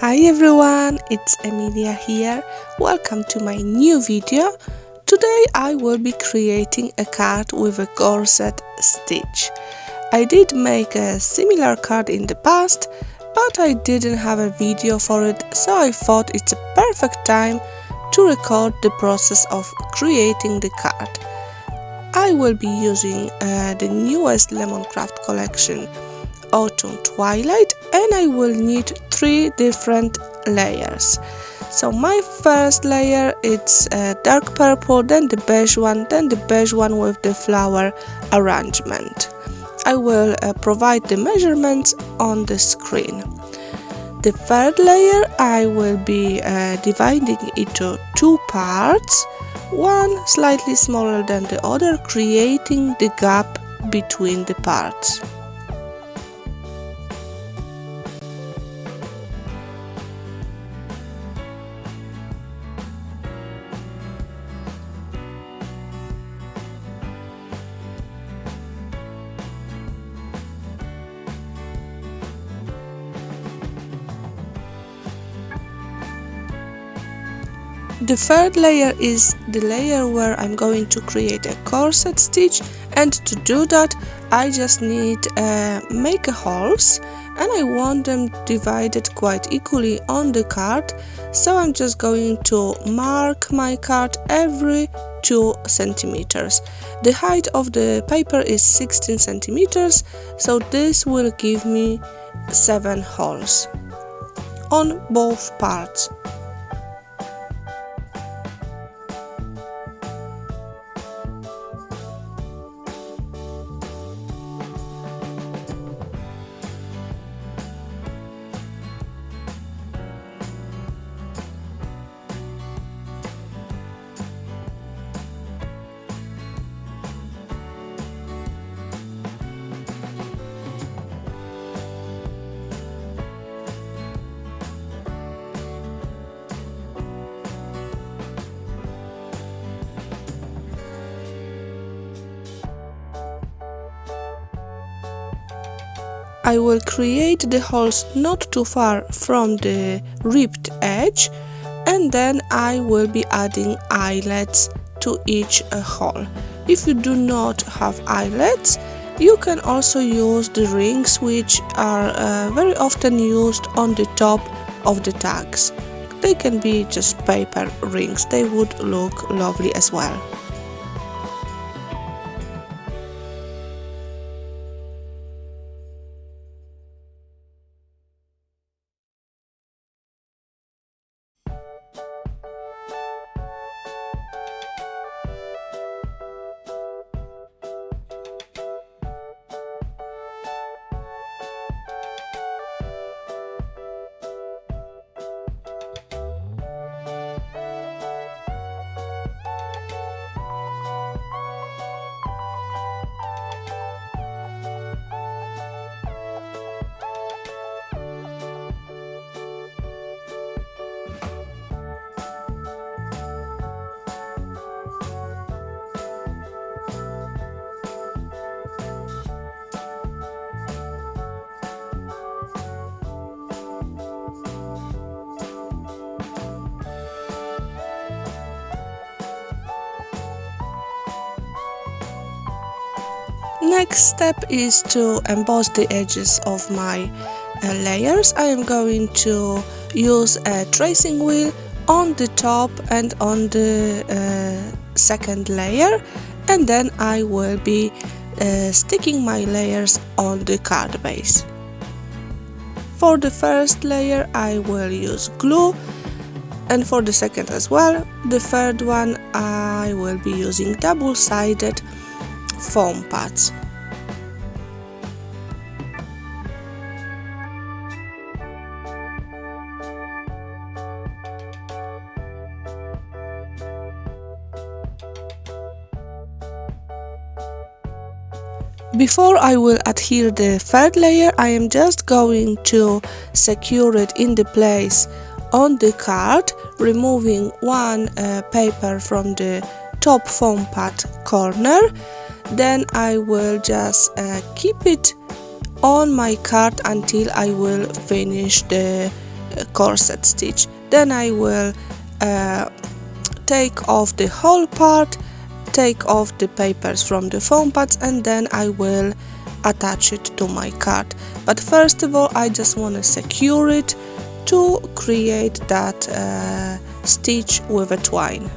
Hi everyone, it's Emilia here. Welcome to my new video. Today I will be creating a card with a corset stitch. I did make a similar card in the past, but I didn't have a video for it, so I thought it's a perfect time to record the process of creating the card. I will be using the newest Lemoncraft collection Autumn Twilight, and I will need 3 different layers. So my first layer, it's dark purple, then the beige one, then the beige one with the flower arrangement. I will provide the measurements on the screen. The third layer I will be dividing into 2 parts, one slightly smaller than the other, creating the gap between the parts. The third layer is the layer where I'm going to create a corset stitch, and to do that I just need make holes, and I want them divided quite equally on the card, so I'm just going to mark my card every 2 centimeters. The height of the paper is 16 centimeters, so this will give me 7 holes on both parts. I will create the holes not too far from the ripped edge, and then I will be adding eyelets to each hole. If you do not have eyelets, you can also use the rings, which are very often used on the top of the tags. They can be just paper rings, they would look lovely as well. Next step is to emboss the edges of my layers. I am going to use a tracing wheel on the top and on the second layer, and then I will be sticking my layers on the card base. For the first layer I will use glue, and for the second as well. The third one I will be using double-sided foam pads. Before I will adhere the third layer, I am just going to secure it in the place on the card, removing one paper from the top foam pad corner. Then I will just keep it on my card until I will finish the corset stitch. Then I will take off the whole part, take off the papers from the foam pads, and then I will attach it to my card. But first of all, I just want to secure it to create that stitch with a twine.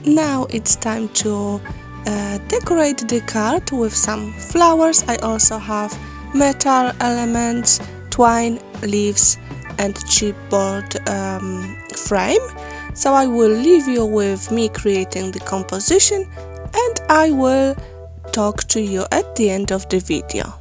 Now it's time to decorate the card with some flowers. I also have metal elements, twine, leaves and chipboard frame. So I will leave you with me creating the composition, and I will talk to you at the end of the video.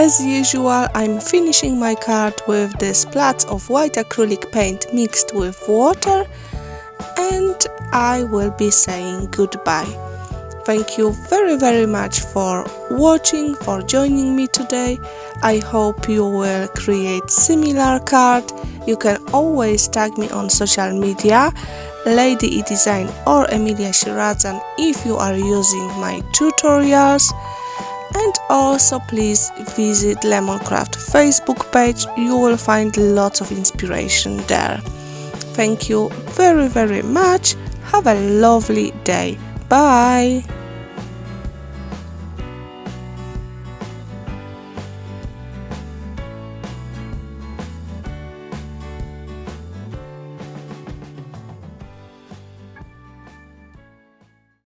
As usual, I'm finishing my card with this splats of white acrylic paint mixed with water, and I will be saying goodbye. Thank you very much for watching, for joining me today. I hope you will create similar card. You can always tag me on social media, Lady E Design or Emilia Sieradzan, if you are using my tutorials. And also please visit Lemoncraft Facebook page, you will find lots of inspiration there. Thank you very much. Have a lovely day. Bye!